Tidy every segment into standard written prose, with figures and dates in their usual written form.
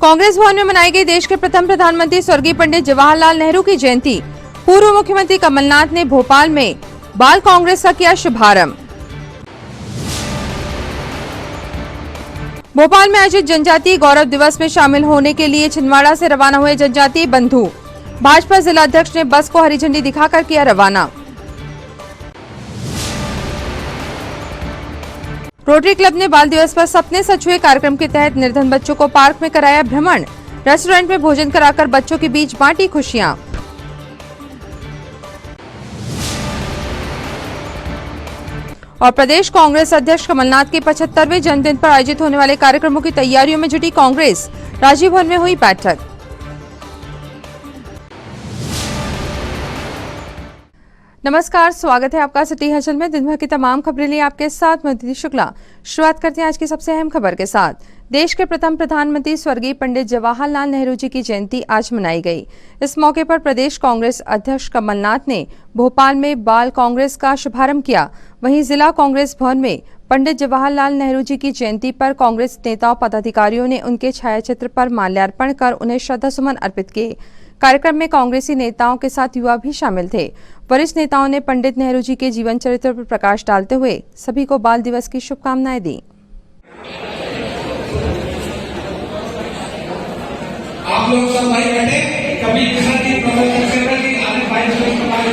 कांग्रेस भवन में मनाई गई देश के प्रथम प्रधानमंत्री स्वर्गीय पंडित जवाहरलाल नेहरू की जयंती। पूर्व मुख्यमंत्री कमलनाथ ने भोपाल में बाल कांग्रेस का किया शुभारंभ। भोपाल में आयोजित जनजातीय गौरव दिवस में शामिल होने के लिए छिंदवाड़ा से रवाना हुए जनजातीय बंधु। भाजपा जिला अध्यक्ष ने बस को हरी झंडी दिखाकर किया रवाना। रोटरी क्लब ने बाल दिवस पर सपने सच हुए कार्यक्रम के तहत निर्धन बच्चों को पार्क में कराया भ्रमण। रेस्टोरेंट में भोजन कराकर बच्चों के बीच बांटी खुशियां। और प्रदेश कांग्रेस अध्यक्ष कमलनाथ के 75वें जन्मदिन पर आयोजित होने वाले कार्यक्रमों की तैयारियों में जुटी कांग्रेस। राजीव भवन में हुई बैठक। नमस्कार, स्वागत है आपका सिटी हलचल में। दिन भर की तमाम खबरें लिए आपके साथ मैं दीदी शुक्ला। शुरुआत करते हैं आज की सबसे अहम खबर के साथ। देश के प्रथम प्रधानमंत्री स्वर्गीय पंडित जवाहरलाल नेहरू जी की जयंती आज मनाई गई। इस मौके पर प्रदेश कांग्रेस अध्यक्ष कमलनाथ ने भोपाल में बाल कांग्रेस का शुभारंभ किया। वहीं जिला कांग्रेस भवन में पंडित जवाहरलाल नेहरू जी की जयंती पर कांग्रेस नेताओं पदाधिकारियों ने उनके छायाचित्र पर माल्यार्पण कर उन्हें श्रद्धासुमन अर्पित किए। कार्यक्रम में कांग्रेसी नेताओं के साथ युवा भी शामिल थे। वरिष्ठ नेताओं ने पंडित नेहरू जी के जीवन चरित्र पर प्रकाश डालते हुए सभी को बाल दिवस की शुभकामनाएं दी। आप लोग सब भाई बैठे कभी किसी प्रवचन कर रहे हैं आने भाई से कमाई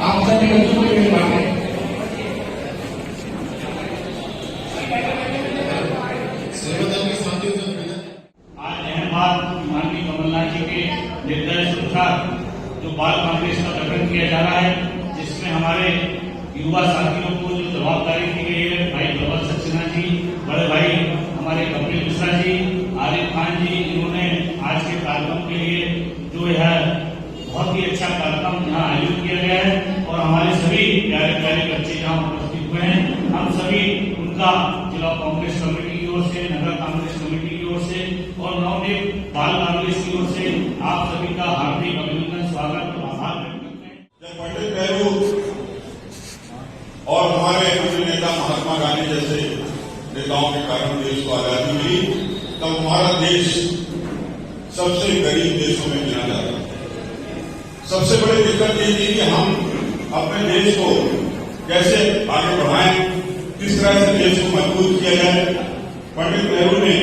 आप सभी बच्चों को भी बांटे। आज अहम बात माननीय कमलनाथ जी के निर्देश अनुसार जो बाल कांग्रेस का गठन किया जा रहा है, जिसमें हमारे युवा साथियों को जो जवाबदारी दी गई है, भाई प्रबल सक्सेना जी, बड़े भाई हमारे कपिल मिश्रा जी, आरिफ खान जी, इन्होंने आज के कार्यक्रम के लिए जो है बहुत ही अच्छा कार्यक्रम यहाँ आयोजित किया गया है और हमारे सभी प्यारे प्यारे बच्चे यहाँ उपस्थित हुए हैं। हम सभी उनका जिला कांग्रेस कमेटी की ओर से, नगर कांग्रेस कमेटी की ओर से और नवनिर्मित बाल कांग्रेस की ओर से आप सभी का हार्दिक अभिनंदन, स्वागत और आभार व्यक्त करते हैं। जब पंडित नेहरू और हमारे अन्य नेता महात्मा गांधी जैसे नेताओं के कारण देश को आजादी मिली, तब हमारा देश सबसे गरीब देशों में गिना जाता है। सबसे बड़ी दिक्कत ये थी कि हम अपने देश को कैसे आगे बढ़ाएं, किस तरह से देश को मजबूत किया जाए। पंडित नेहरू ने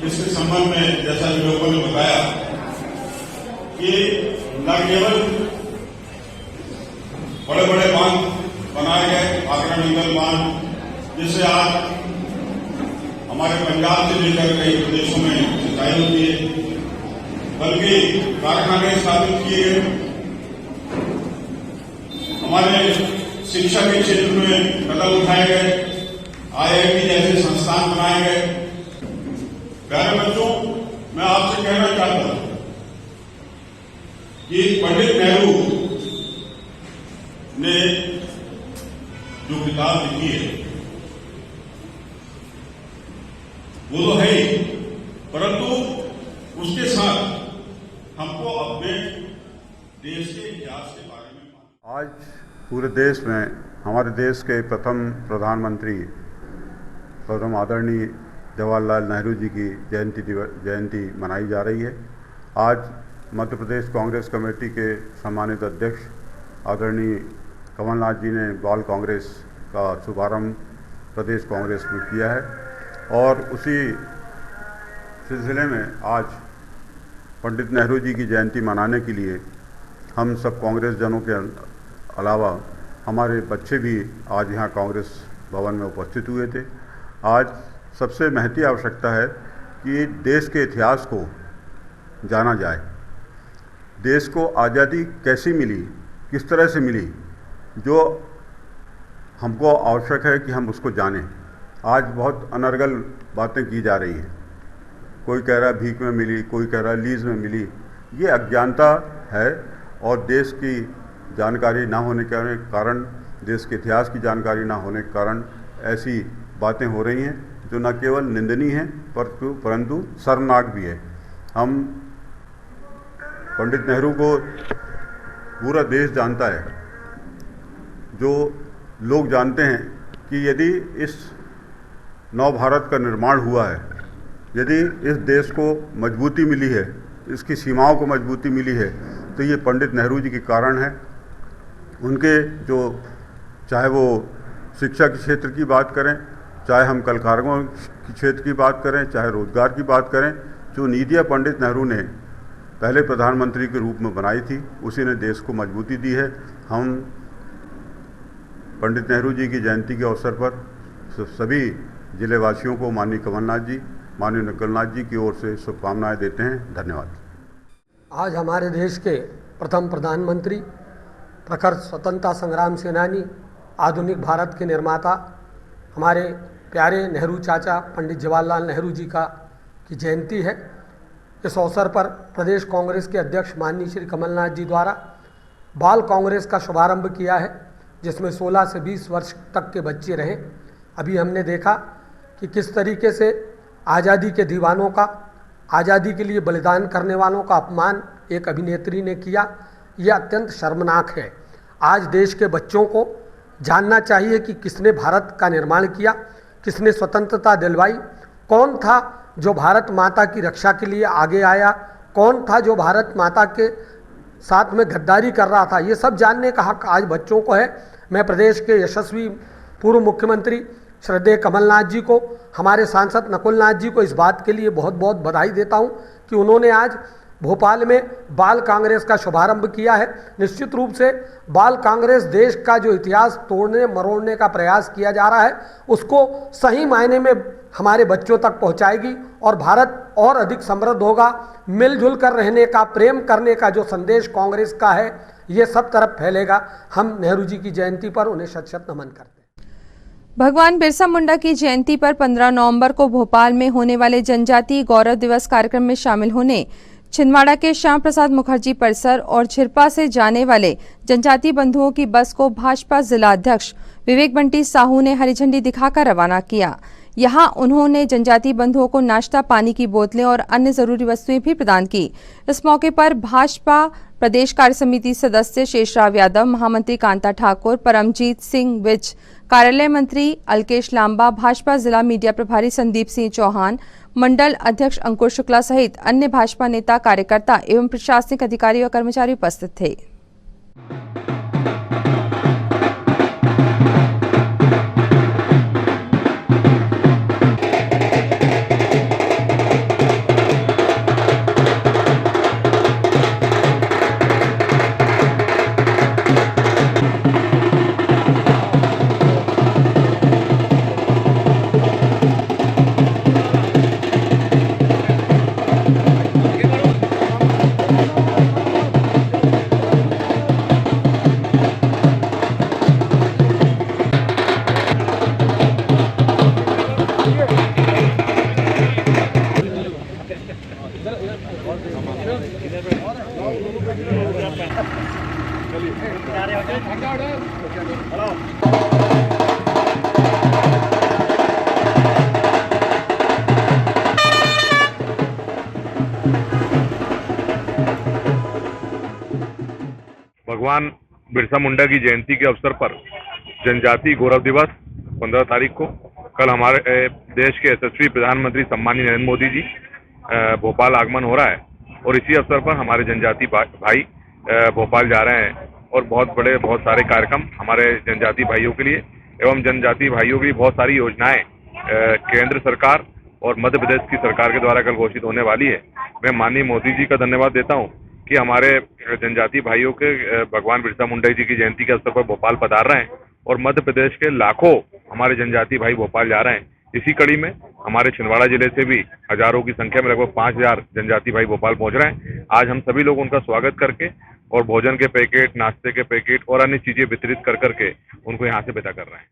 इसके संबंध में, जैसा कि लोगों ने बताया, कि न केवल बड़े बड़े बांध बनाए गए, आगरा मिंगल बांध, जिससे आज हमारे पंजाब से लेकर कई प्रदेशों में सिंचाई होती है, बल्कि कारखाने स्थापित किए गए, हमारे शिक्षा के क्षेत्र में कदम उठाए गए, IIT जैसे संस्थान बनाए गए। प्यारे बच्चों, मैं आपसे कहना चाहता हूं कि पंडित नेहरू ने जो किताब लिखी है वो तो है ही, परंतु उसके साथ हमको अपने देश के इतिहास के बारे में आज पूरे देश में हमारे देश के प्रथम प्रधानमंत्री परम आदरणीय जवाहरलाल नेहरू जी की जयंती मनाई जा रही है। आज मध्य प्रदेश कांग्रेस कमेटी के सम्मानित अध्यक्ष आदरणीय कमलनाथ जी ने बाल कांग्रेस का शुभारंभ प्रदेश कांग्रेस में किया है और उसी सिलसिले में आज पंडित नेहरू जी की जयंती मनाने के लिए हम सब कांग्रेस जनों के अलावा हमारे बच्चे भी आज यहाँ कांग्रेस भवन में उपस्थित हुए थे। आज सबसे महती आवश्यकता है कि देश के इतिहास को जाना जाए। देश को आज़ादी कैसी मिली, किस तरह से मिली, जो हमको आवश्यक है कि हम उसको जानें। आज बहुत अनर्गल बातें की जा रही हैं। कोई कह रहा है भीख में मिली, कोई कह रहा है लीज में मिली। ये अज्ञानता है और देश की जानकारी ना होने के कारण, देश के इतिहास की जानकारी ना होने के कारण ऐसी बातें हो रही हैं जो न केवल निंदनीय हैं परंतु शर्मनाक भी है। हम पंडित नेहरू को पूरा देश जानता है, जो लोग जानते हैं कि यदि इस नव भारत का निर्माण हुआ है, यदि इस देश को मजबूती मिली है, इसकी सीमाओं को मजबूती मिली है, तो ये पंडित नेहरू जी के कारण है। उनके जो, चाहे वो शिक्षा के क्षेत्र की बात करें, चाहे हम कल कारखानों के क्षेत्र की बात करें, चाहे रोजगार की बात करें, जो नीतियाँ पंडित नेहरू ने पहले प्रधानमंत्री के रूप में बनाई थी, उसी ने देश को मजबूती दी है। हम पंडित नेहरू जी की जयंती के अवसर पर सभी जिलेवासियों को माननीय कमलनाथ जी, माननीय निखिलनाथ जी की ओर से शुभकामनाएं देते हैं। धन्यवाद। आज हमारे देश के प्रथम प्रधानमंत्री, प्रखर स्वतंत्रता संग्राम सेनानी, आधुनिक भारत के निर्माता, हमारे प्यारे नेहरू चाचा पंडित जवाहरलाल नेहरू जी की जयंती है। इस अवसर पर प्रदेश कांग्रेस के अध्यक्ष माननीय श्री कमलनाथ जी द्वारा बाल कांग्रेस का शुभारंभ किया है, जिसमें 16 से 20 वर्ष तक के बच्चे रहे। अभी हमने देखा कि किस तरीके से आज़ादी के दीवानों का, आज़ादी के लिए बलिदान करने वालों का अपमान एक अभिनेत्री ने किया। यह अत्यंत शर्मनाक है। आज देश के बच्चों को जानना चाहिए कि किसने भारत का निर्माण किया, किसने स्वतंत्रता दिलवाई, कौन था जो भारत माता की रक्षा के लिए आगे आया, कौन था जो भारत माता के साथ में गद्दारी कर रहा था। ये सब जानने का हक आज बच्चों को है। मैं प्रदेश के यशस्वी पूर्व मुख्यमंत्री श्रद्धेय कमलनाथ जी को, हमारे सांसद नकुलनाथ जी को इस बात के लिए बहुत बहुत बधाई देता हूं कि उन्होंने आज भोपाल में बाल कांग्रेस का शुभारंभ किया है। निश्चित रूप से बाल कांग्रेस देश का जो इतिहास तोड़ने मरोड़ने का प्रयास किया जा रहा है, उसको सही मायने में हमारे बच्चों तक पहुंचाएगी और भारत और अधिक समृद्ध होगा। मिलजुल कर रहने का, प्रेम करने का जो संदेश कांग्रेस का है, ये सब तरफ फैलेगा। हम नेहरू जी की जयंती पर उन्हें शत शत नमन करते हैं। भगवान बिरसा मुंडा की जयंती पर 15 नवंबर को भोपाल में होने वाले जनजातीय गौरव दिवस कार्यक्रम में शामिल होने छिंदवाड़ा के श्याम प्रसाद मुखर्जी परिसर और झिरपा से जाने वाले जनजातीय बंधुओं की बस को भाजपा जिला अध्यक्ष विवेक बंटी साहू ने हरी झंडी दिखाकर रवाना किया। यहां उन्होंने जनजातीय बंधुओं को नाश्ता, पानी की बोतलें और अन्य जरूरी वस्तुएं भी प्रदान की। इस मौके पर भाजपा प्रदेश कार्य समिति सदस्य शेषराव यादव, महामंत्री कांता ठाकुर, परमजीत सिंह विज, कार्यालय मंत्री अलकेश लांबा, भाजपा जिला मीडिया प्रभारी संदीप सिंह चौहान, मंडल अध्यक्ष अंकुर शुक्ला सहित अन्य भाजपा नेता, कार्यकर्ता एवं प्रशासनिक अधिकारी और कर्मचारी उपस्थित थे। भगवान बिरसा मुंडा की जयंती के अवसर पर जनजातीय गौरव दिवस 15 तारीख को कल हमारे देश के यशस्वी प्रधानमंत्री सम्मानीय नरेंद्र मोदी जी भोपाल आगमन हो रहा है और इसी अवसर पर हमारे जनजातीय भाई भोपाल जा रहे हैं और बहुत सारे कार्यक्रम हमारे जनजातीय भाइयों के लिए एवं जनजातीय भाइयों के लिए बहुत सारी योजनाएं केंद्र सरकार और मध्य प्रदेश की सरकार के द्वारा कल घोषित होने वाली है। मैं माननीय मोदी जी का धन्यवाद देता हूं कि हमारे जनजातीय भाइयों के भगवान बिरसा मुंडा जी की जयंती के अवसर पर भोपाल पधार रहे हैं और मध्य प्रदेश के लाखों हमारे जनजातीय भाई भोपाल जा रहे हैं। इसी कड़ी में हमारे छिंदवाड़ा जिले से भी हजारों की संख्या में लगभग 5000 जनजातीय भाई भोपाल पहुंच रहे हैं। आज हम सभी लोग उनका स्वागत करके और भोजन के पैकेट, नाश्ते के पैकेट और अन्य चीजें वितरित कर करके उनको यहाँ से विदा कर रहे हैं।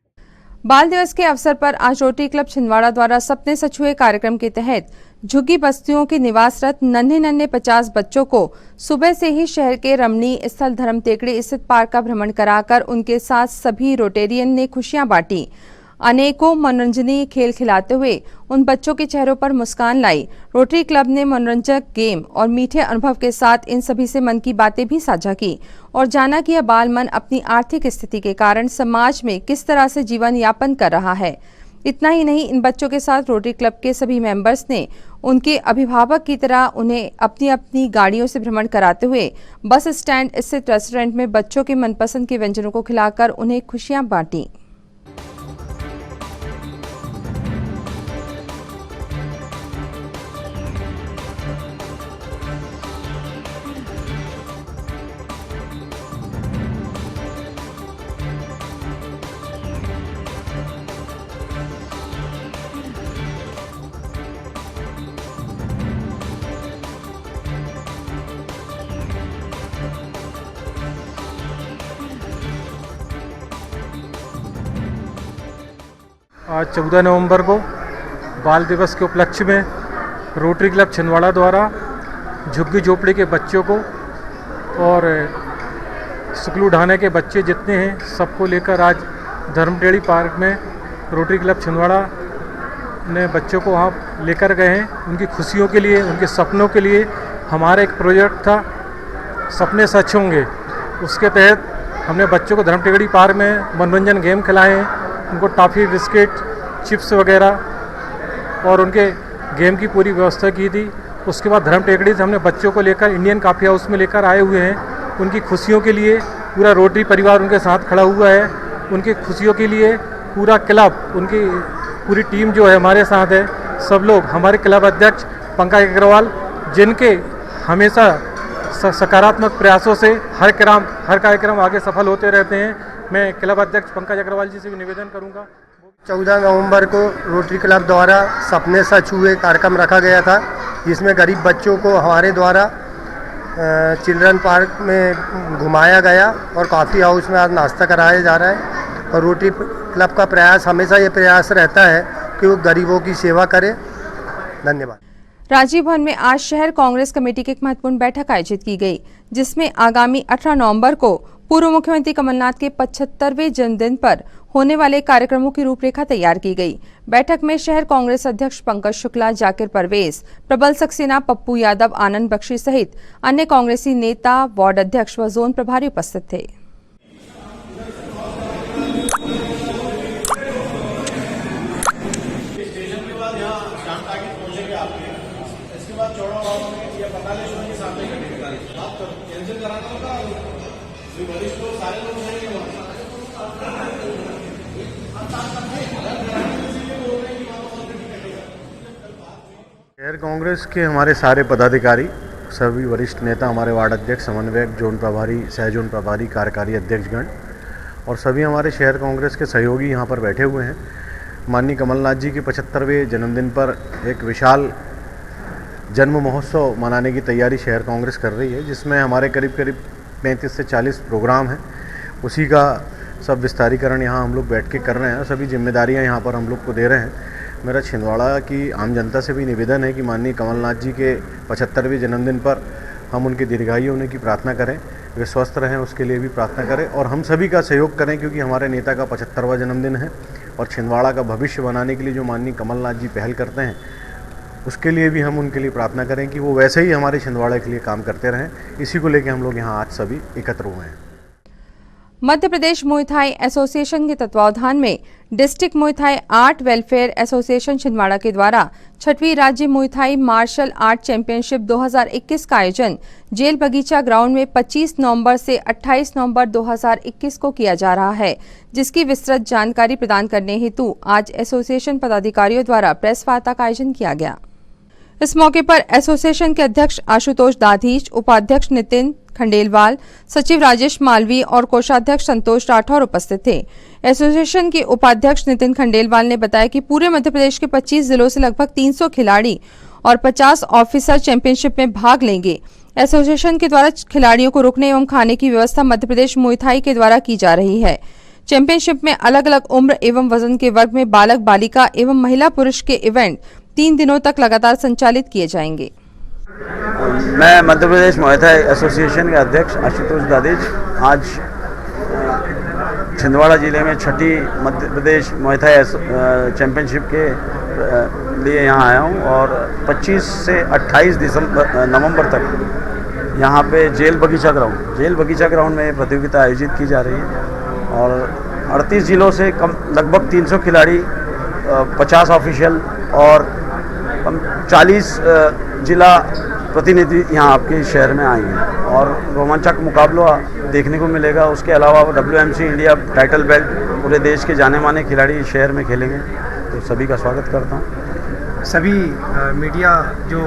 बाल दिवस के अवसर पर आज रोटरी क्लब छिंदवाड़ा द्वारा सपने सचुए कार्यक्रम के तहत झुग्गी बस्तियों के निवासरत नन्हे 50 बच्चों को सुबह से ही शहर के रमणीय स्थल धर्म टेकड़ी स्थित पार्क का भ्रमण कराकर उनके साथ सभी रोटेरियन ने खुशियां बांटी। अनेकों मनोरंजनीय खेल खिलाते हुए उन बच्चों के चेहरों पर मुस्कान लाई। रोटरी क्लब ने मनोरंजक गेम और मीठे अनुभव के साथ इन सभी से मन की बातें भी साझा की और जाना कि यह बाल मन अपनी आर्थिक स्थिति के कारण समाज में किस तरह से जीवन यापन कर रहा है। इतना ही नहीं, इन बच्चों के साथ रोटरी क्लब के सभी मेंबर्स ने उनके अभिभावक की तरह उन्हें अपनी अपनी गाड़ियों से भ्रमण कराते हुए बस स्टैंड स्थित रेस्टोरेंट में बच्चों के मनपसंद के व्यंजनों को खिलाकर उन्हें खुशियां बांटी। आज 14 नवंबर को बाल दिवस के उपलक्ष्य में रोटरी क्लब छिंदवाड़ा द्वारा झुग्गी झोपड़ी के बच्चों को और स्कूल ढाने के बच्चे जितने हैं सबको लेकर आज धर्मटेड़ी पार्क में रोटरी क्लब छिंदवाड़ा ने बच्चों को वहाँ लेकर गए हैं। उनकी खुशियों के लिए, उनके सपनों के लिए हमारा एक प्रोजेक्ट था सपने सच होंगे। उसके तहत हमने बच्चों को धर्मटेड़ी पार्क में मनोरंजन गेम खिलाए हैं, उनको टॉफ़ी, बिस्किट, चिप्स वगैरह और उनके गेम की पूरी व्यवस्था की थी। उसके बाद धर्म टेकड़ी से हमने बच्चों को लेकर इंडियन कॉफ़ी हाउस में लेकर आए हुए हैं। उनकी खुशियों के लिए पूरा रोटरी परिवार उनके साथ खड़ा हुआ है। उनकी खुशियों के लिए पूरा क्लब, उनकी पूरी टीम जो है हमारे साथ है। सब लोग, हमारे क्लब अध्यक्ष पंकज अग्रवाल, जिनके हमेशा सकारात्मक प्रयासों से हर कार्यक्रम आगे सफल होते रहते हैं। मैं क्लब अध्यक्ष पंकज अग्रवाल जी से भी निवेदन करूंगा। 14 नवंबर को रोटरी क्लब द्वारा सपने सच हुए कार्यक्रम रखा गया था, जिसमें गरीब बच्चों को हमारे द्वारा चिल्ड्रन पार्क में घुमाया गया और कॉफ़ी हाउस में आज नाश्ता कराया जा रहा है। और रोटरी क्लब का प्रयास, हमेशा ये प्रयास रहता है कि वो गरीबों की सेवा करे। धन्यवाद। राजीव भवन में आज शहर कांग्रेस कमेटी की एक महत्वपूर्ण बैठक आयोजित की गई, जिसमें आगामी 18 नवंबर को पूर्व मुख्यमंत्री कमलनाथ के 75वें जन्मदिन पर होने वाले कार्यक्रमों की रूपरेखा तैयार की गई। बैठक में शहर कांग्रेस अध्यक्ष पंकज शुक्ला, जाकिर परवेज, प्रबल सक्सेना, पप्पू यादव, आनंद बख्शी सहित अन्य कांग्रेसी नेता, वार्ड अध्यक्ष व जोन प्रभारी उपस्थित थे। शहर कांग्रेस के हमारे सारे पदाधिकारी, सभी वरिष्ठ नेता, हमारे वार्ड अध्यक्ष, समन्वयक, जोन प्रभारी, सह जोन प्रभारी, कार्यकारी अध्यक्षगण और सभी हमारे शहर कांग्रेस के सहयोगी यहाँ पर बैठे हुए हैं। माननीय कमलनाथ जी के 75वें जन्मदिन पर एक विशाल जन्म महोत्सव मनाने की तैयारी शहर कांग्रेस कर रही है, जिसमें हमारे करीब 35 से 40 प्रोग्राम हैं। उसी का सब विस्तारीकरण यहाँ हम लोग बैठ के कर रहे हैं। सभी जिम्मेदारियाँ यहाँ पर हम लोग को दे रहे हैं। मेरा छिंदवाड़ा की आम जनता से भी निवेदन है कि माननीय कमलनाथ जी के 75वें जन्मदिन पर हम उनकी दीर्घायु होने की प्रार्थना करें, वे स्वस्थ रहें, उसके लिए भी प्रार्थना करें और हम सभी का सहयोग करें, क्योंकि हमारे नेता का 75वां जन्मदिन है और छिंदवाड़ा का भविष्य बनाने के लिए जो माननीय कमलनाथ जी पहल करते हैं, उसके लिए भी हम उनके लिए प्रार्थना करें कि वो वैसे ही हमारे छिंदवाड़ा के लिए काम करते रहें। इसी को लेकर हम लोग यहाँ आज सभी एकत्र हुए हैं। मध्य प्रदेश मुay थाई एसोसिएशन के तत्वावधान में district muay Thai art welfare association Chhindwara के द्वारा 6वीं राज्य muay Thai martial art championship 2021 का आयोजन जेल बगीचा ग्राउंड में 25 नवंबर से 28 नवंबर 2021 को किया जा रहा है, जिसकी विस्तृत जानकारी प्रदान करने हेतु आज एसोसिएशन पदाधिकारियों द्वारा प्रेस वार्ता का आयोजन किया गया। इस मौके पर एसोसिएशन के अध्यक्ष आशुतोष दाधीच, उपाध्यक्ष नितिन खंडेलवाल, सचिव राजेश मालवी और कोषाध्यक्ष संतोष राठौर उपस्थित थे। एसोसिएशन के उपाध्यक्ष नितिन खंडेलवाल ने बताया कि पूरे मध्य प्रदेश के 25 जिलों से लगभग 300 खिलाड़ी और 50 ऑफिसर चैंपियनशिप में भाग लेंगे। एसोसिएशन के द्वारा खिलाड़ियों को रुकने एवं खाने की व्यवस्था मध्य प्रदेश मुay थाई के द्वारा की जा रही है। चैंपियनशिप में अलग अलग उम्र एवं वजन के वर्ग में बालक, बालिका एवं महिला पुरुष के इवेंट 3 दिनों तक लगातार संचालित किए जाएंगे। मैं मध्य प्रदेश मुay थाई एसोसिएशन के अध्यक्ष आशुतोष दाधीच आज छिंदवाड़ा जिले में 6ठी मध्य प्रदेश मुay थाई चैंपियनशिप के लिए यहाँ आया हूँ और 25 से 28 नवंबर तक यहाँ पे जेल बगीचा ग्राउंड में प्रतियोगिता आयोजित की जा रही है और 38 जिलों से लगभग 300 खिलाड़ी 50 ऑफिशियल और 40 जिला प्रतिनिधि यहाँ आपके शहर में आएंगे और रोमांचक मुकाबला देखने को मिलेगा। उसके अलावा WMC इंडिया टाइटल बेल्ट पूरे देश के जाने माने खिलाड़ी शहर में खेलेंगे, तो सभी का स्वागत करता हूँ। सभी मीडिया जो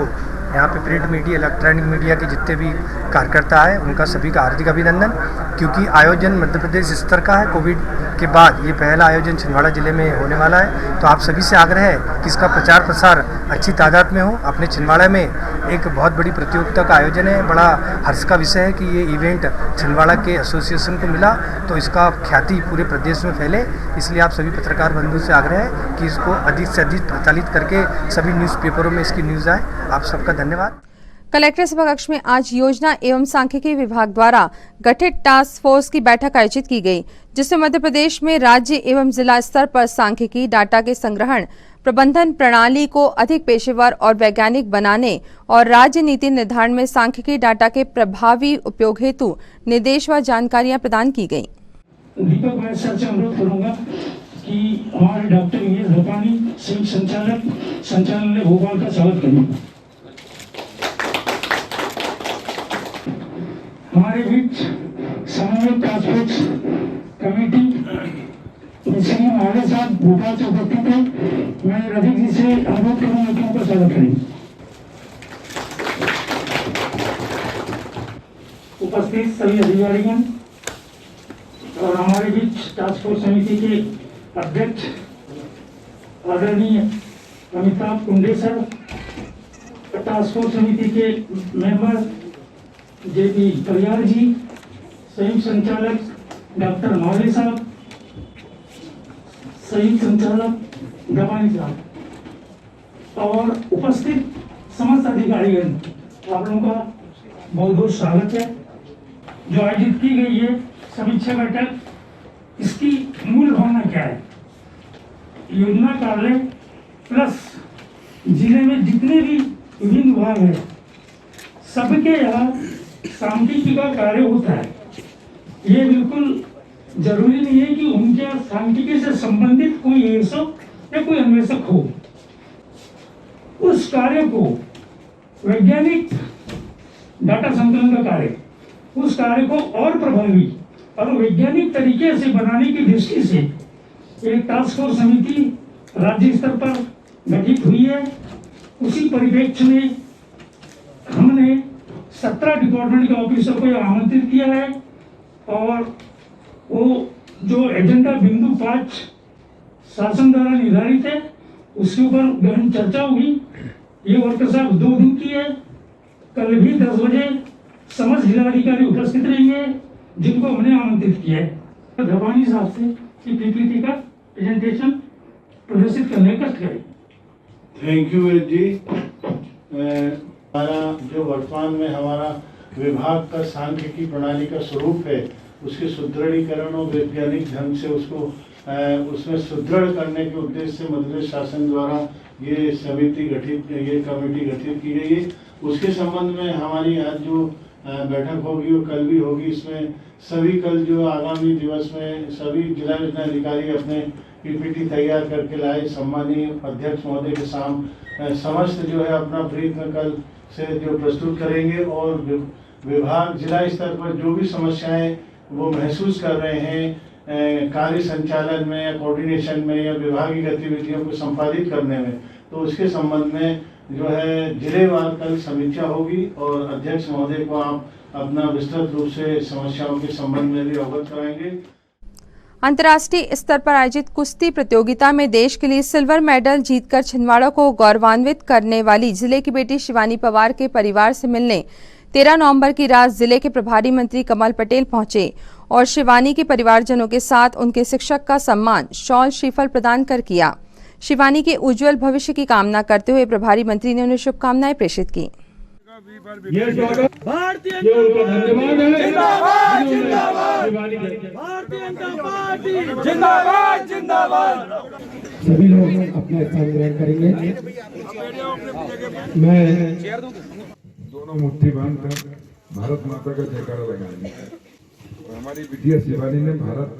यहाँ पे प्रिंट मीडिया, इलेक्ट्रॉनिक मीडिया के जितने भी कार्यकर्ता है उनका सभी का हार्दिक अभिनंदन, क्योंकि आयोजन मध्य प्रदेश स्तर का है। कोविड के बाद ये पहला आयोजन छिंदवाड़ा ज़िले में होने वाला है, तो आप सभी से आग्रह है कि इसका प्रचार प्रसार अच्छी तादाद में हो। अपने छिंदवाड़ा में एक बहुत बड़ी प्रतियोगिता का आयोजन है, बड़ा हर्ष का विषय है कि ये इवेंट छिंदवाड़ा के एसोसिएशन को मिला, तो इसका ख्याति पूरे प्रदेश में फैले। इसलिए आप सभी पत्रकार बंधु से आग्रह है कि इसको अधिक से अधिक प्रचारित करके सभी न्यूज़पेपरों में इसकी न्यूज़ आए। आप सबका धन्यवाद। कलेक्टर सभाकक्ष में आज योजना एवं सांख्यिकी विभाग द्वारा गठित टास्क फोर्स की बैठक आयोजित की गई, जिसमें मध्य प्रदेश में राज्य एवं जिला स्तर पर सांख्यिकी डाटा के संग्रहण प्रबंधन प्रणाली को अधिक पेशेवर और वैज्ञानिक बनाने और राज्य नीति निर्धारण में सांख्यिकी डाटा के प्रभावी उपयोग हेतु निर्देश व जानकारियां प्रदान की गयी। दीपक, मैं सर से अनुरोध करूंगा कि हमारे डॉक्टर वीएस भोपानी संयुक्त संचालक संचालनालय भोपाल का स्वागत करें। हमारे बीच समन्वय task force committee Shri Maharaj साहब भोपाल से उपस्थित है। मैं रफीक जी से अनुरोध करूंगा कि उनका स्वागत करें। उपस्थित सभी अधिकारीगण और हमारे बीच टास्क फोर्स समिति के अध्यक्ष आदरणीय अमिताभ कुंडे सर, टास्क फोर्स समिति के मेंबर JP परियार जी, संयुक्त संचालक डॉक्टर मौली साहब, संयुक्त संचालक दवानी साहब और उपस्थित समस्त अधिकारीगण, आप लोगों का बहुत बहुत स्वागत है। जो आयोजित की गई है समीक्षा बैठक, इसकी मूल भावना क्या है? योजना कार्यालय प्लस जिले में जितने भी विभिन्न विभाग है, सबके यहाँ सांख्यिकी का कार्य होता है। ये बिल्कुल जरूरी नहीं है कि उनके सांख्यिकी से संबंधित कोई एएसओ या कोई अन्वेषक हो। उस कार्य को वैज्ञानिक डाटा संकलन का कार्य, उस कार्य को और प्रभावी और वैज्ञानिक तरीके से बनाने की दृष्टि से एक टास्क फोर्स समिति राज्य स्तर पर गठित हुई है। उसी परिप्रेक्ष्य में हमने 17 डिपार्टमेंट के ऑफिसर को आमंत्रित किया है और वो जो एजेंडा बिंदु 5 शासन द्वारा निर्धारित है उसके ऊपर गहन चर्चा होगी। ये वर्कशॉप 2 दिन की है। कल भी 10 बजे समस्त जिलाधिकारी उपस्थित रहेंगे जिनको हमने आमंत्रित किया है। धवानी साहब से PPT का प्रेजेंटेशन प्रदर्शित करने का कष्ट करें। थैंक यू वेद जी। हमारा जो वर्तमान में हमारा विभाग का सांख्यिकी प्रणाली का स्वरूप है, उसके सुदृढ़ीकरण और वैज्ञानिक ढंग से उसको उसमें सुदृढ़ करने के उद्देश्य से मध्य प्रदेश शासन द्वारा ये समिति गठित, ये कमेटी गठित की गई है। उसके संबंध में हमारी आज जो बैठक होगी और कल भी होगी, इसमें सभी कल जो आगामी दिवस में सभी जिला योजना अधिकारी अपने PPT तैयार करके लाए। सम्मानीय अध्यक्ष महोदय के सामने समस्त जो है अपना ब्रीफ में कल से जो प्रस्तुत करेंगे और विभाग जिला स्तर पर जो भी समस्याएं वो महसूस कर रहे हैं कार्य संचालन में या कोऑर्डिनेशन में या विभागीय गतिविधियों को संपादित करने में, तो उसके संबंध में जो है जिलेवार कल समीक्षा होगी और अध्यक्ष महोदय को आप अपना विस्तृत रूप से समस्याओं के संबंध में भी अवगत कराएंगे। अंतर्राष्ट्रीय स्तर पर आयोजित कुश्ती प्रतियोगिता में देश के लिए सिल्वर मेडल जीतकर छिंदवाड़ा को गौरवान्वित करने वाली जिले की बेटी शिवानी पवार के परिवार से मिलने 13 नवंबर की रात जिले के प्रभारी मंत्री कमल पटेल पहुंचे और शिवानी के परिवारजनों के साथ उनके शिक्षक का सम्मान शॉल श्रीफल प्रदान कर किया। शिवानी के उज्जवल भविष्य की कामना करते हुए प्रभारी मंत्री ने उन्हें शुभकामनाएं प्रेषित की। भारतीय जिंदाबाद जिंदाबाद। सभी लोग अपना स्थान ग्रहण करेंगे। मैं दोनों मुट्ठी बांधकर भारत माता का जयकारा लगाएंगे और हमारी बिटिया शिवानी ने भारत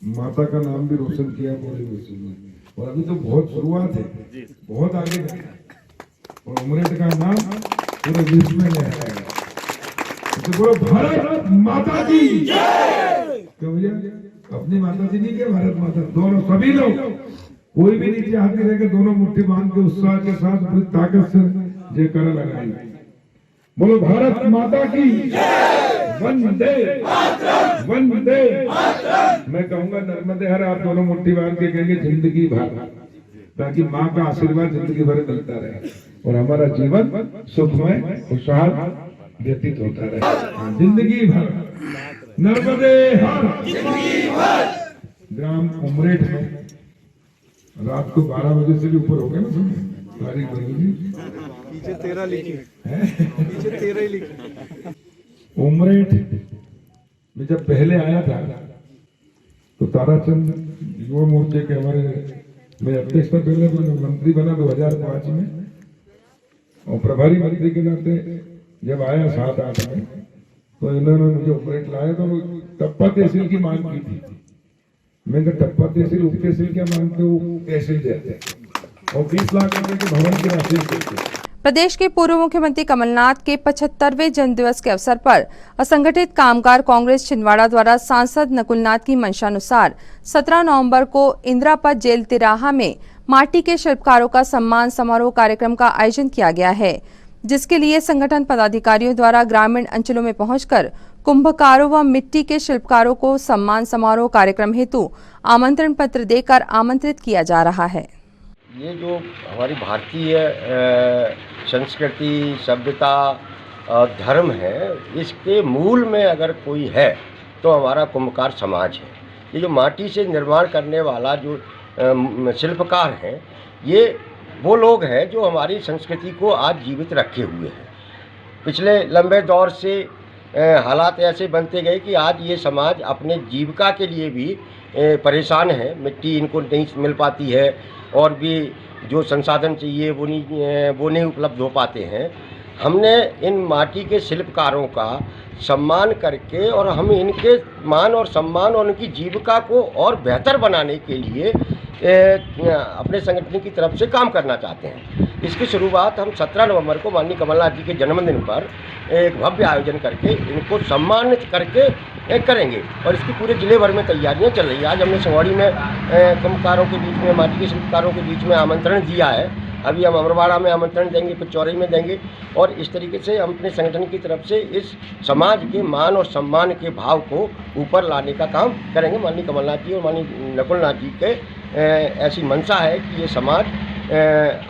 माता का नाम भी रोशन किया पूरे विश्व में। और अभी तो बहुत शुरुआत है, बहुत आगे गए और उमरेठ का नाम पूरे विश्व में ले आएगा। तो बोलो भारत माता की जय। क्यों भैया, अपनी माता जी नहीं क्या, भारत माता, दोनों सभी लोग, कोई भी नीचे हाथ नहीं रहेगा, दोनों मुट्ठी बांध के उत्साह के साथ पूरी ताकत से जयकारा लगाएंगे। बोलो भारत माता की जय, वंदे वंदे। मैं कहूंगा नर्मदे हर, आप दोनों मुट्ठी बांध के कहेंगे जिंदगी भर, ताकि माँ का आशीर्वाद जिंदगी भर मिलता रहे और हमारा जीवन सुखमय खुशहाल व्यतीत होता रहे। जिंदगी भर नर्मदे हर। ग्राम उमरेठ में रात को 12 बजे से भी ऊपर हो गए ना तारीख पीछे 13 लिखी है, पीछे 13 ही लिखी। उमरेठ में जब पहले आया था तो ताराचंद युवा मोर्चे के हमारे, मैं अध्यक्ष था पहले, मंत्री बना 2005 में और प्रभारी मंत्री के नाते जब आया 7-8 में तो इन्होंने मुझे उमरेठ लाया तो टप्पा तहसील की मांग की थी। मैंने टप्पा तहसील उप तहसील क्या मांगते हो, तहसील देते और 20 लाख रुपए के भवन की राशि देते। प्रदेश के पूर्व मुख्यमंत्री कमलनाथ के 75वें जन्म दिवस के अवसर पर असंगठित कामगार कांग्रेस छिंदवाड़ा द्वारा सांसद नकुलनाथ की मंशानुसार 17 नवंबर को इंदिरापथ जेल तिराहा में माटी के शिल्पकारों का सम्मान समारोह कार्यक्रम का आयोजन किया गया है, जिसके लिए संगठन पदाधिकारियों द्वारा ग्रामीण अंचलों में पहुंचकर कुंभकारों व मिट्टी के शिल्पकारों को सम्मान समारोह कार्यक्रम हेतु आमंत्रण पत्र देकर आमंत्रित किया जा रहा है। ये जो हमारी भारतीय संस्कृति, सभ्यता, धर्म है, इसके मूल में अगर कोई है तो हमारा कुंभकार समाज है। ये जो माटी से निर्माण करने वाला जो शिल्पकार हैं, ये वो लोग हैं जो हमारी संस्कृति को आज जीवित रखे हुए हैं। पिछले लंबे दौर से हालात ऐसे बनते गए कि आज ये समाज अपने जीविका के लिए भी परेशान है। मिट्टी इनको नहीं मिल पाती है और भी जो संसाधन चाहिए वो नहीं उपलब्ध हो पाते हैं। हमने इन माटी के शिल्पकारों का सम्मान करके और हम इनके मान और सम्मान और उनकी जीविका को और बेहतर बनाने के लिए अपने संगठन की तरफ से काम करना चाहते हैं। इसकी शुरुआत हम 17 नवंबर को माननीय कमलनाथ जी के जन्मदिन पर एक भव्य आयोजन करके इनको सम्मानित करके करेंगे और इसकी पूरे जिले भर में तैयारियां चल रही है। आज हमने संगवाड़ी में कुंभकारों के बीच में, माटी के शिल्पकारों के बीच में आमंत्रण दिया है। अभी हम अमरवाड़ा में आमंत्रण देंगे, फिर चौरई में देंगे और इस तरीके से हम अपने संगठन की तरफ से इस समाज के मान और सम्मान के भाव को ऊपर लाने का काम करेंगे। माननीय कमलनाथ जी और माननीय नकुलनाथ जी के ऐसी मंशा है कि ये समाज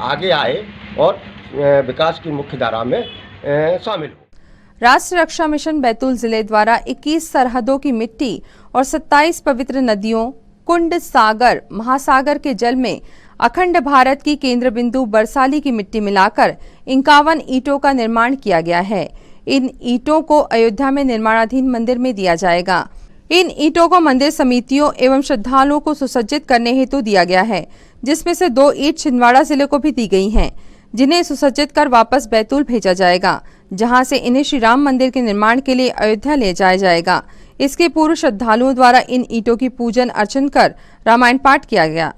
आगे आए और विकास की मुख्य धारा में शामिल हो। राष्ट्रीय रक्षा मिशन बैतूल जिले द्वारा 21 सरहदों की मिट्टी और 27 पवित्र नदियों, कुंड, सागर, महासागर के जल में अखंड भारत की केंद्र बिंदु बरसाली की मिट्टी मिलाकर 51 ईंटों का निर्माण किया गया है। इन ईंटों को अयोध्या में निर्माणाधीन मंदिर में दिया जाएगा। इन ईंटों को मंदिर समितियों एवं श्रद्धालुओं को सुसज्जित करने हेतु दिया गया है, जिसमें से 2 ईंट छिंदवाड़ा जिले को भी दी गई हैं, जिन्हें सुसज्जित कर वापस बैतूल भेजा जाएगा, जहां से इन्हें श्री राम मंदिर के निर्माण के लिए अयोध्या ले जाया जाएगा। इसके पूर्व श्रद्धालुओं द्वारा इन ईंटों की पूजन अर्चन कर रामायण पाठ किया गया।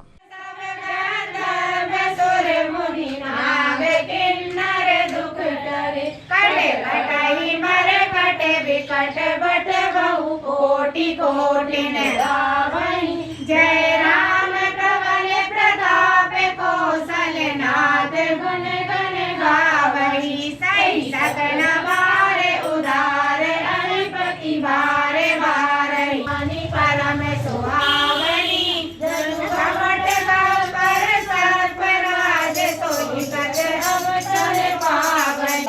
जय राम कवल प्रताप कौशलनाथ गुण गण गावहि सही सकल बारे उदार अधिपति बारे बारहि मणि परम सुहावनी जनु कपट गाव पर सर्प राज सोई कच अवसर पावनि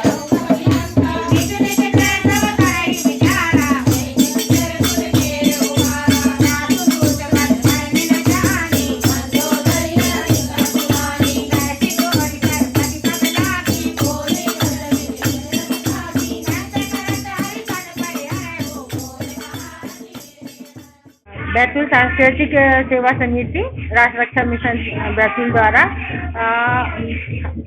बैतूल सांस्कृतिक सेवा समिति राष्ट्र रक्षा मिशन बैतूल द्वारा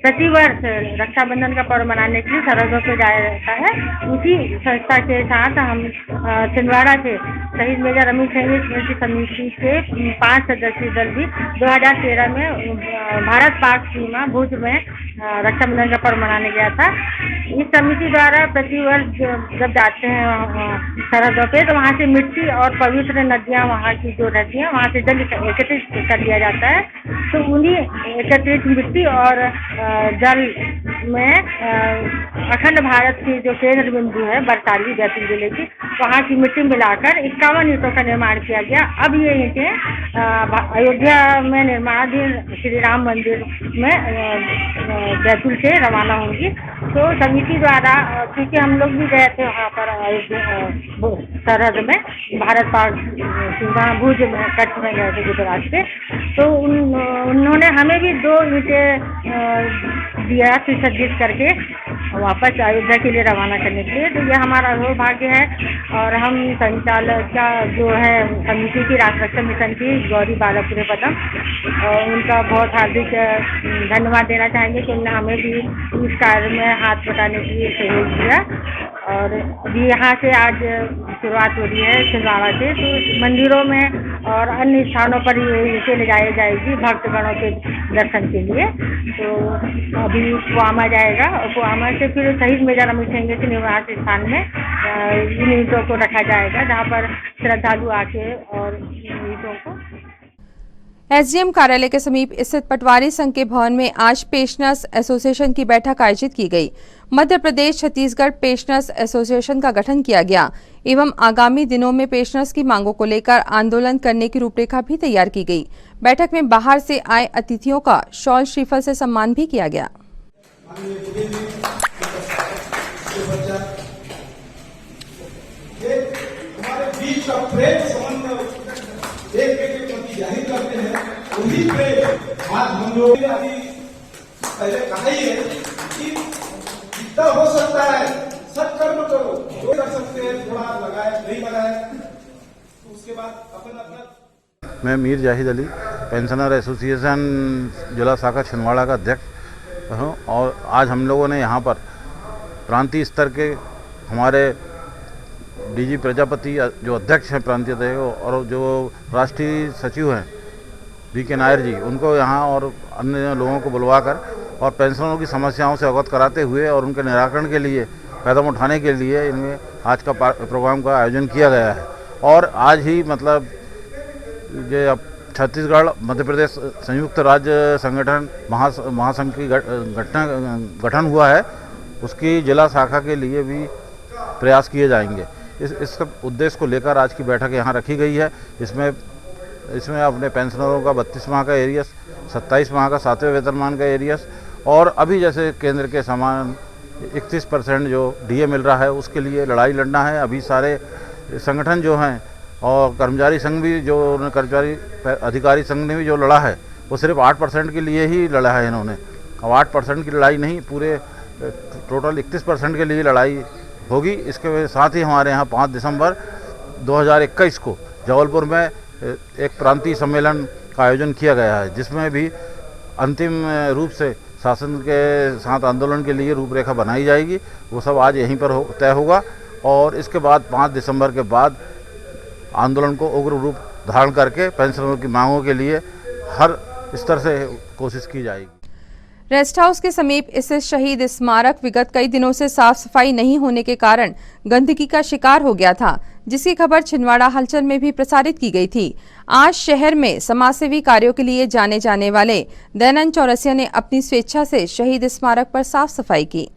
प्रतिवर्ष रक्षाबंधन का पर्व मनाने के लिए सरहदों पर जाया जाता है। उसी संस्था के साथ हम छिंदवाड़ा से शहीद मेजर अमित सिंह स्मृति समिति के 5 सदस्यीय दल भी 2013 में भारत पाक सीमा भुज में रक्षाबंधन का पर्व मनाने गया था। इस समिति द्वारा प्रतिवर्ष जब जाते हैं सरहदों पे तो वहाँ से मिट्टी और पवित्र नदियाँ वहाँ की जो रहती हैं वहाँ से जल एकत्रित कर लिया जाता है। तो उन्हीं एकत्रित मिट्टी और जल में अखंड भारत की जो केंद्र बिंदु है बरसाली बैतूल जिले की, वहाँ की मिट्टी मिलाकर 51 ईंटों का निर्माण किया गया। अब ये ईंटें अयोध्या में निर्माणाधीन श्री राम मंदिर में बैतूल से रवाना होंगी। तो समिति द्वारा, क्योंकि हम लोग भी गए थे वहाँ पर सरहद में भारत पाक सीमा भुज में कच्छ में गए थे गुजरात से, तो उन्होंने हमें भी 2 ईंटें दिया सुसज्जित करके वापस अयोध्या के लिए रवाना करने के लिए। तो यह हमारा सौभाग्य है और हम संचालक का जो है समिति की राष्ट्र रक्षा मिशन की गौरी बालापुरे पदम, उनका बहुत हार्दिक धन्यवाद देना चाहेंगे कि उन्होंने हमें भी इस कार्य में हाथ बटाने के लिए सहयोग दिया। और अभी यहाँ से आज शुरुआत हो रही है छिंदवाड़ा से, तो मंदिरों में और अन्य स्थानों पर ये ले जाई जाएगी भक्तगणों के दर्शन के लिए। तो अभी कुआमा जाएगा और कुआमा से फिर शहीद मेजर अमित सिंह के निवास स्थान में इन ईंटों को रखा जाएगा, जहाँ पर श्रद्धालु आके और ईंटों को। एसडीएम कार्यालय के समीप स्थित पटवारी संघ के भवन में आज पेंशनर्स एसोसिएशन की बैठक आयोजित की गई। मध्य प्रदेश छत्तीसगढ़ पेंशनर्स एसोसिएशन का गठन किया गया एवं आगामी दिनों में पेंशनर्स की मांगों को लेकर आंदोलन करने की रूपरेखा भी तैयार की गई। बैठक में बाहर से आए अतिथियों का शॉल श्रीफल से सम्मान भी किया गया। हमारे बीच का प्रेम संबंध एक के प्रति जाहिर करते हैं, वही प्रेम आज हम लोग ने अभी पहले कहा ही है कि जितना हो सकता है सत्कर्म करो, जो कर सकते हैं थोड़ा लगाए नहीं लगाए, तो उसके बाद अपना। मैं मीर जाहिद अली पेंशनर एसोसिएशन जिला शाखा छिंदवाड़ा का अध्यक्ष हूँ और आज हम लोगों ने यहाँ पर प्रांतीय स्तर के हमारे डीजी प्रजापति जो अध्यक्ष हैं प्रांतीय अध्यक्ष और जो राष्ट्रीय सचिव हैं वीके नायर जी, उनको यहाँ और अन्य लोगों को बुलवाकर और पेंशनरों की समस्याओं से अवगत कराते हुए और उनके निराकरण के लिए कदम उठाने के लिए इनमें आज का प्रोग्राम का आयोजन किया गया है। और आज ही मतलब जो छत्तीसगढ़ मध्य प्रदेश संयुक्त राज्य संगठन महासंघ की गठन हुआ है, उसकी जिला शाखा के लिए भी प्रयास किए जाएंगे। इस उद्देश्य को लेकर आज की बैठक यहाँ रखी गई है। इसमें अपने पेंशनरों का 32 माह का एरियस, 27 माह का 7वें वेतनमान का एरियस और अभी जैसे केंद्र के समान 31% जो डीए मिल रहा है उसके लिए लड़ाई लड़ना है। अभी सारे संगठन जो हैं और कर्मचारी संघ भी, जो कर्मचारी अधिकारी संघ ने भी जो लड़ा है वो सिर्फ 8% के लिए ही लड़ा है इन्होंने। अब 8% की लड़ाई नहीं, पूरे टोटल 31% के लिए लड़ाई होगी। इसके साथ ही हमारे यहाँ 5 दिसंबर 2021 को जबलपुर में एक प्रांतीय सम्मेलन का आयोजन किया गया है, जिसमें भी अंतिम रूप से शासन के साथ आंदोलन के लिए रूपरेखा बनाई जाएगी। वो सब आज यहीं पर तय होगा और इसके बाद 5 दिसंबर के बाद आंदोलन को उग्र रूप धारण करके पेंशनरों की मांगों के लिए हर स्तर से कोशिश की जाएगी। रेस्ट हाउस के समीप स्थित शहीद स्मारक विगत कई दिनों से साफ सफाई नहीं होने के कारण गंदगी का शिकार हो गया था, जिसकी खबर छिंदवाड़ा हलचल में भी प्रसारित की गई थी। आज शहर में समाजसेवी कार्यों के लिए जाने वाले दयानंद चौरसिया ने अपनी स्वेच्छा से शहीद स्मारक पर साफ सफाई की।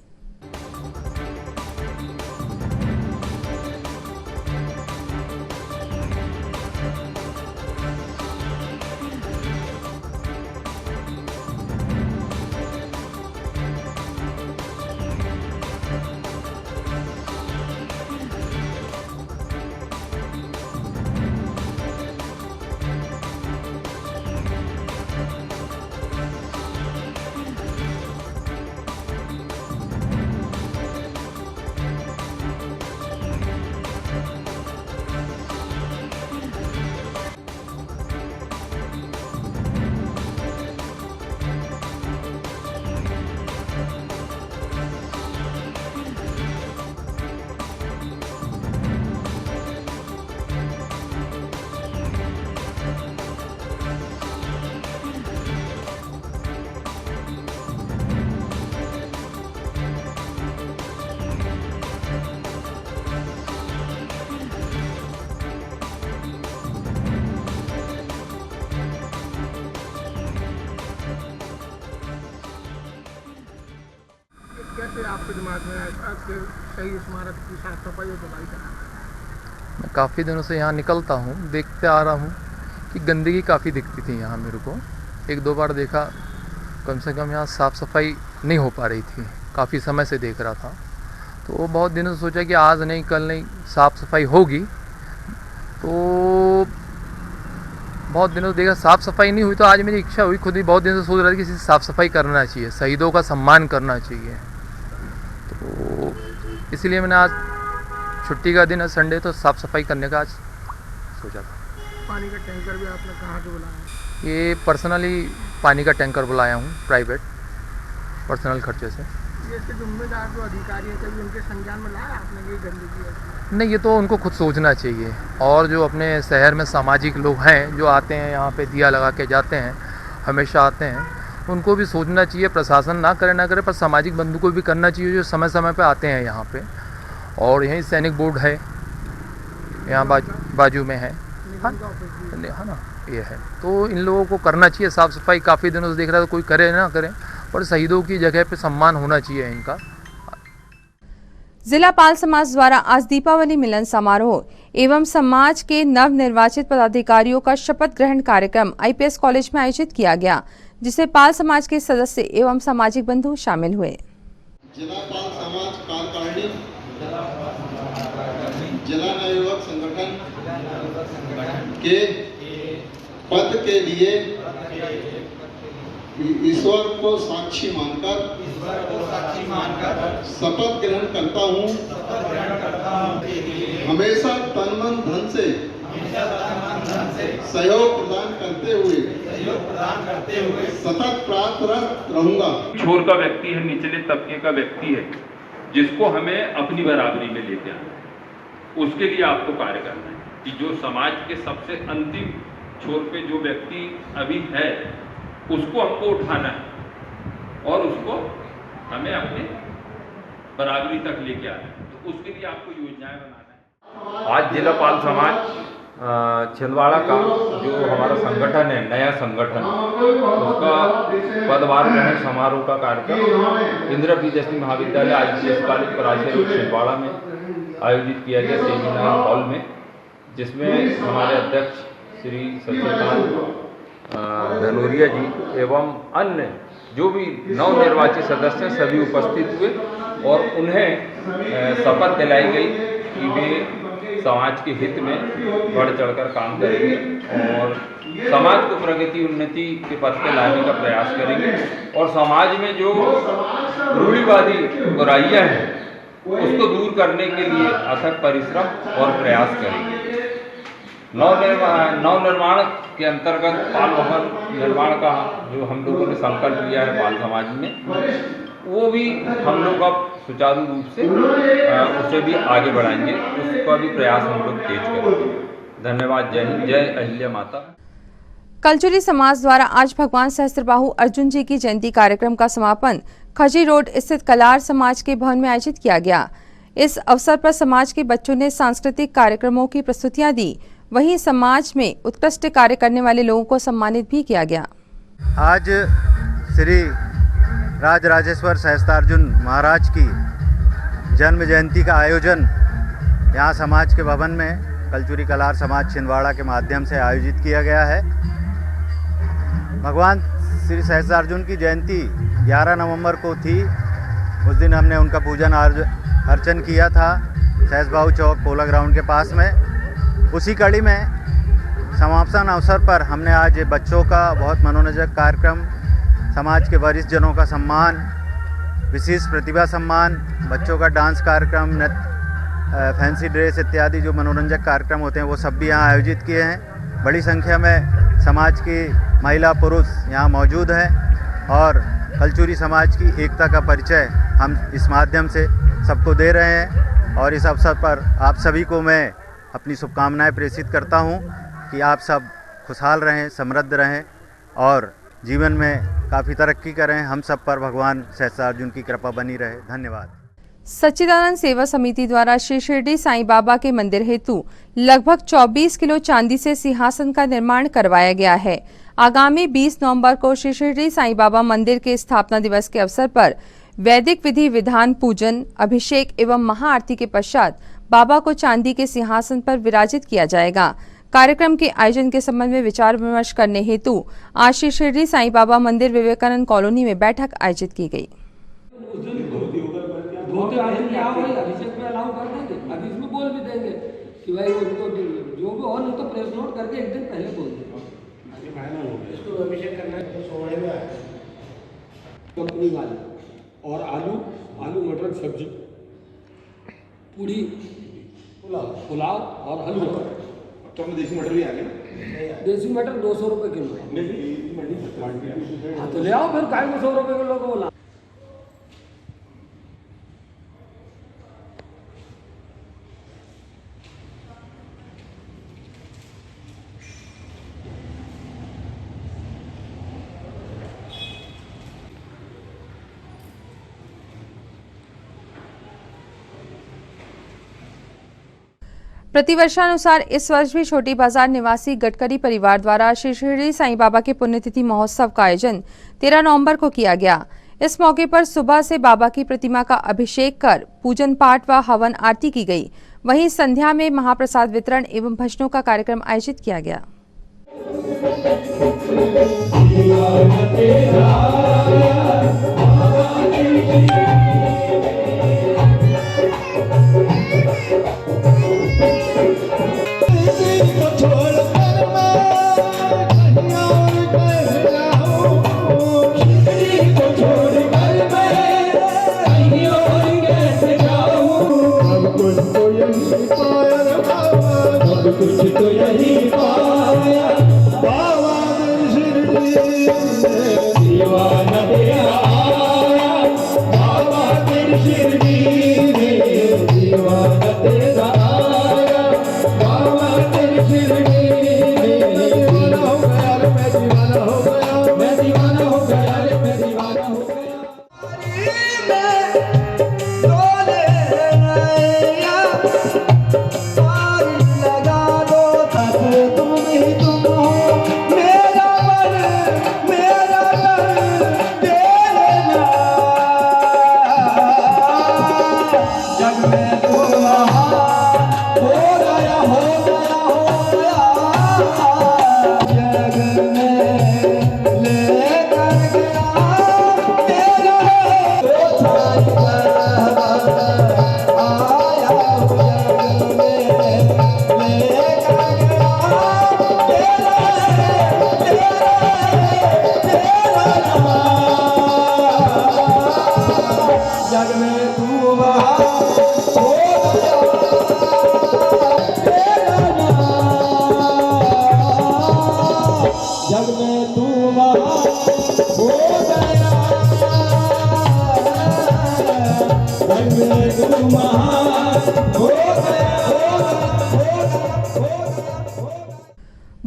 से आपके दिमाग में आया कि शहीद स्मारक की साफ सफाई और धुलाई करा? मैं काफ़ी दिनों से यहाँ निकलता हूँ, देखते आ रहा हूँ कि गंदगी काफ़ी दिखती थी यहाँ मेरे को। एक दो बार देखा, कम से कम यहाँ साफ़ सफाई नहीं हो पा रही थी, काफ़ी समय से देख रहा था। तो वो बहुत दिनों से सोचा कि आज नहीं कल नहीं साफ़ सफाई होगी। तो बहुत दिनों से देखा साफ़ सफाई नहीं हुई, तो आज मेरी इच्छा हुई, खुद ही बहुत दिन से सोच रहा था कि इसी साफ़ सफाई करना चाहिए, शहीदों का सम्मान करना चाहिए। तो इसीलिए मैंने आज छुट्टी का दिन है, संडे, तो साफ़ सफाई करने का आज सोचा था। पानी का टैंकर भी आपने कहाँ से बुलाया? ये पर्सनली पानी का टैंकर बुलाया हूँ, प्राइवेट पर्सनल खर्चे से। ये इसके जिम्मेदार जो अधिकारी हैं, कभी उनके संज्ञान में लाया आपने ये गंदगी है? नहीं, ये तो उनको खुद सोचना चाहिए। और जो अपने शहर में सामाजिक लोग हैं जो आते हैं यहाँ पे दिया लगा के जाते हैं, हमेशा आते हैं, उनको भी सोचना चाहिए। प्रशासन ना करे पर सामाजिक बंधु को भी करना चाहिए जो समय समय पे आते हैं यहाँ पे। और यहीं सैनिक बोर्ड है, यहाँ बाजू में है, हाँ ना, ये है। तो इन लोगों को करना चाहिए साफ़ सफाई। काफ़ी दिनों से देख रहा था, कोई करे ना करे, और शहीदों की जगह पे सम्मान होना चाहिए इनका। जिला पाल समाज द्वारा आज दीपावली मिलन समारोह एवं समाज के नव निर्वाचित पदाधिकारियों का शपथ ग्रहण कार्यक्रम आईपीएस कॉलेज में आयोजित किया गया, जिसे पाल समाज के सदस्य एवं सामाजिक बंधु शामिल हुए। जिला पाल समाज कार्यकारिणी, जिला नवयुवक संगठन के पद के लिए ईश्वर को साक्षी मानकर शपथ ग्रहण करता हूँ। हमेशा तन मन धन से सहयोग प्रदान करते हुए सतत प्रयासरत रहूंगा। छोर का व्यक्ति है, निचले तबके का व्यक्ति है, जिसको हमें अपनी बराबरी में लेके आना है। उसके लिए आपको कार्य करना है कि जो समाज के सबसे अंतिम छोर पे जो व्यक्ति अभी है, उसको हमको उठाना है और उसको हमें अपने बराबरी तक लेके आना है। तो उसके लिए आपको योजनाएं बनाना है। आज जिला पाल समाज छिंदवाड़ा का जो हमारा संगठन है, नया संगठन, उसका पदभार ग्रहण समारोह का कार्यक्रम इंदिरा प्रियदर्शनी महाविद्यालय IPS college Parashar road Chhindwara में आयोजित किया गया सेमिनार हॉल में, जिसमें हमारे अध्यक्ष श्री सत्यकांत धनोरिया जी एवं अन्य जो भी नवनिर्वाचित सदस्य सभी उपस्थित हुए और उन्हें शपथ दिलाई गई कि वे समाज के हित में बढ़ चढ़कर काम करेंगे और समाज को प्रगति उन्नति के पथ पे लाने का प्रयास करेंगे और समाज में जो रूढ़िवादी बुराइयां हैं उसको दूर करने के लिए अथक परिश्रम और प्रयास करेंगे। नवनिर्माण के अंतर्गत पाल भवन निर्माण का जो हम लोगों ने संकल्प लिया है पाल समाज में, वो भी हम लोग अब सुचारू रूप से उसे भी आगे बढ़ाएंगे, उसका भी प्रयास हम लोग तेज करेंगे। धन्यवाद। जय हिंद, जय अहिल्या माता। कलचुरी समाज द्वारा आज भगवान सहस्त्रबाहु अर्जुन जी की जयंती कार्यक्रम का समापन खजी रोड स्थित कलार समाज के भवन में आयोजित किया गया। इस अवसर पर समाज के बच्चों ने सांस्कृतिक कार्यक्रमों की प्रस्तुतियां दी, वहीं समाज में उत्कृष्ट कार्य करने वाले लोगों को सम्मानित भी किया गया। आज श्री राजराजेश्वर सहस्त्रार्जुन महाराज की जन्म जयंती का आयोजन यहाँ समाज के भवन में कलचुरी कलार समाज छिंदवाड़ा के माध्यम से आयोजित किया गया है। भगवान श्री सहस्त्रार्जुन की जयंती 11 नवंबर को थी। उस दिन हमने उनका पूजन अर्चन किया था सहसबाहु चौक पोला ग्राउंड के पास में। उसी कड़ी में समापन अवसर पर हमने आज बच्चों का बहुत मनोरंजक कार्यक्रम, समाज के वरिष्ठ जनों का सम्मान, विशेष प्रतिभा सम्मान, बच्चों का डांस कार्यक्रम, फैंसी ड्रेस इत्यादि जो मनोरंजक कार्यक्रम होते हैं वो सब भी यहाँ आयोजित किए हैं। बड़ी संख्या में समाज की महिला पुरुष यहाँ मौजूद हैं और कलचुरी समाज की एकता का परिचय हम इस माध्यम से सबको दे रहे हैं। और इस अवसर पर आप सभी को मैं अपनी शुभकामनाएं प्रेषित करता हूं कि आप सब खुशहाल रहें, समृद्ध रहें और जीवन में काफ़ी तरक्की करें। हम सब पर भगवान सहस्त्रार्जुन की कृपा बनी रहे। धन्यवाद। सच्चिदानंद सेवा समिति द्वारा श्री शिरडी साईं बाबा के मंदिर हेतु लगभग 24 किलो चांदी से सिंहासन का निर्माण करवाया गया है। आगामी 20 नवंबर को श्री शिरडी साईं बाबा मंदिर के स्थापना दिवस के अवसर पर वैदिक विधि विधान पूजन, अभिषेक एवं महाआरती के पश्चात बाबा को चांदी के सिंहासन पर विराजित किया जाएगा। कार्यक्रम के आयोजन के संबंध में विचार विमर्श करने हेतु आज श्री शिरडी साईं बाबा मंदिर विवेकानंद कॉलोनी में बैठक आयोजित की गई। अभिषेक में अलाउ कर देंगे, अभी इसमें बोल भी देंगे कि भाई उनको जो भी हो, नहीं तो प्रेस नोट करके एक दिन पहले बोल देंगे। इसको अभिषेक करना है तो सोमवार में कंपनी वाले और आलू मटर सब्जी, पूरी, पुलाव और हलवा। तो हमें देसी मटर भी आ गया। देसी मटर 200 रुपये किलो है। हाँ तो ले आओ फिर, काय को 100 रुपये किलो को बोला। प्रतिवर्षानुसार इस वर्ष भी छोटी बाजार निवासी गडकरी परिवार द्वारा श्री शिरडी साईं बाबा के पुण्यतिथि महोत्सव का आयोजन 13 नवंबर को किया गया। इस मौके पर सुबह से बाबा की प्रतिमा का अभिषेक कर पूजन पाठ व हवन आरती की गई। वहीं संध्या में महाप्रसाद वितरण एवं भजनों का कार्यक्रम आयोजित किया गया। कुछ तो यही पाया बाबा दीवाना तेरा आया, बाबा शिरडी में दीवाना तेरा आया, बाबा शिरडी में दीवाना हो गया रे, मैं दीवाना हो गया, मैं दीवाना हो गया रे, मैं दीवाना हो गया।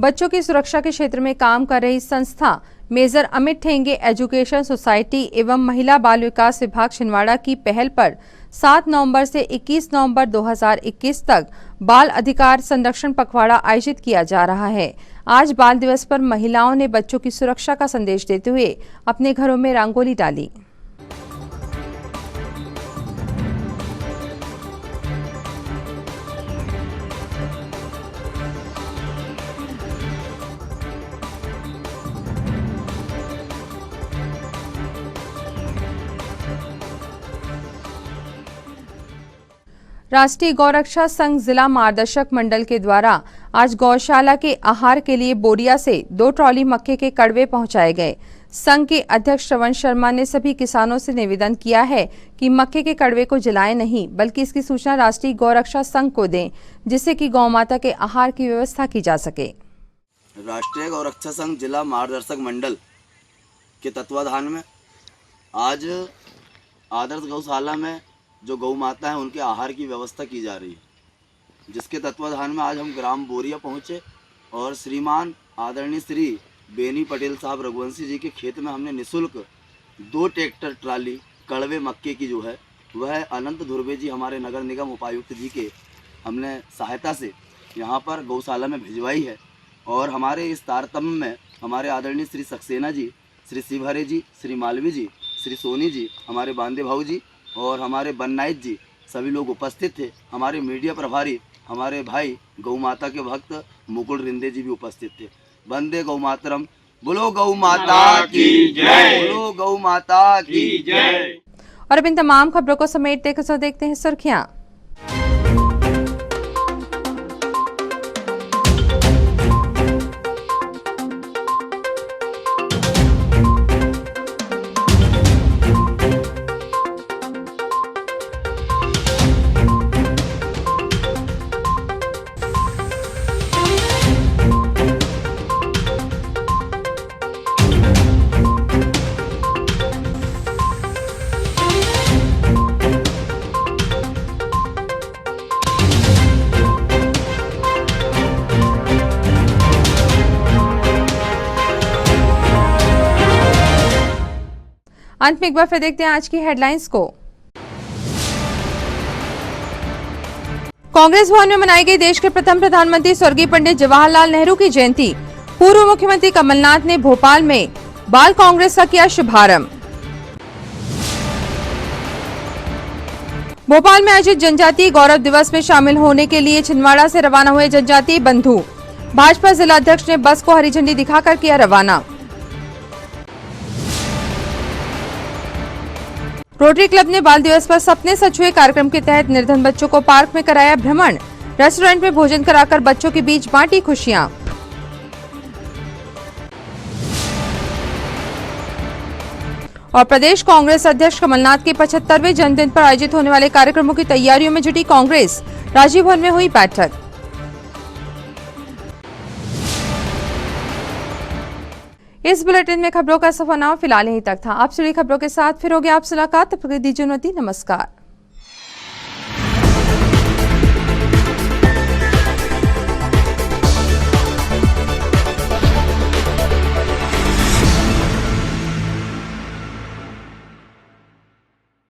बच्चों की सुरक्षा के क्षेत्र में काम कर रही संस्था मेजर अमित ठेंगे एजुकेशन सोसाइटी एवं महिला बाल विकास विभाग छिंदवाड़ा की पहल पर 7 नवंबर से 21 नवंबर 2021 तक बाल अधिकार संरक्षण पखवाड़ा आयोजित किया जा रहा है। आज बाल दिवस पर महिलाओं ने बच्चों की सुरक्षा का संदेश देते हुए अपने घरों में रंगोली डाली। राष्ट्रीय गौरक्षा संघ जिला मार्गदर्शक मंडल के द्वारा आज गौशाला के आहार के लिए बोरिया से 2 ट्रॉली मक्के के कड़वे पहुंचाए गए। संघ के अध्यक्ष श्रवण शर्मा ने सभी किसानों से निवेदन किया है कि मक्के के कड़वे को जलाएं नहीं, बल्कि इसकी सूचना राष्ट्रीय गौरक्षा संघ को दें, जिससे कि गौ माता के आहार की व्यवस्था की जा सके। राष्ट्रीय गौरक्षा संघ जिला मार्गदर्शक मंडल के तत्वाधान में आज आदर्श गौशाला में जो गौ माता है उनके आहार की व्यवस्था की जा रही है, जिसके तत्वाधान में आज हम ग्राम बोरिया पहुँचे और श्रीमान आदरणीय श्री बेनी पटेल साहब रघुवंशी जी के खेत में हमने निःशुल्क 2 ट्रैक्टर ट्राली कड़वे मक्के की जो है वह अनंत धुर्वे जी हमारे नगर निगम उपायुक्त जी के हमने सहायता से यहाँ पर गौशाला में भिजवाई है। और हमारे इस तारतम्य में हमारे आदरणीय श्री सक्सेना जी, श्री शिवहरे जी, श्री मालवी जी, श्री सोनी जी, हमारे बांदे भाऊ जी और हमारे बननाइक जी सभी लोग उपस्थित थे। हमारे मीडिया प्रभारी हमारे भाई गौ माता के भक्त मुकुल रिंदे जी भी उपस्थित थे। वंदे गौ मातरम, बोलो गौ माता की जय, बोलो गौ माता की जय। और अब इन तमाम खबरों को समेटते देखते हैं सुर्खियां। अंत में एक बार फिर देखते हैं आज की हेडलाइंस को। कांग्रेस भवन में मनाई गई देश के प्रथम प्रधानमंत्री स्वर्गीय पंडित जवाहरलाल नेहरू की जयंती। पूर्व मुख्यमंत्री कमलनाथ ने भोपाल में बाल कांग्रेस का किया शुभारंभ। भोपाल में आयोजित जनजातीय गौरव दिवस में शामिल होने के लिए छिंदवाड़ा से रवाना हुए जनजातीय बंधु। भाजपा जिला अध्यक्ष ने बस को हरी झंडी दिखाकर किया रवाना। रोटरी क्लब ने बाल दिवस पर सपने सच हुए कार्यक्रम के तहत निर्धन बच्चों को पार्क में कराया भ्रमण। रेस्टोरेंट में भोजन कराकर बच्चों के बीच बांटी खुशियां। और प्रदेश कांग्रेस अध्यक्ष कमलनाथ के 75वें जन्मदिन पर आयोजित होने वाले कार्यक्रमों की तैयारियों में जुटी कांग्रेस। राजीव भवन में हुई बैठक। इस बुलेटिन में खबरों का सफरनामा फिलहाल यहीं तक था। आपसे जुड़ी खबरों के साथ फिर होगी आपसे मुलाकात। तब तक दीजिए अनुमति। नमस्कार।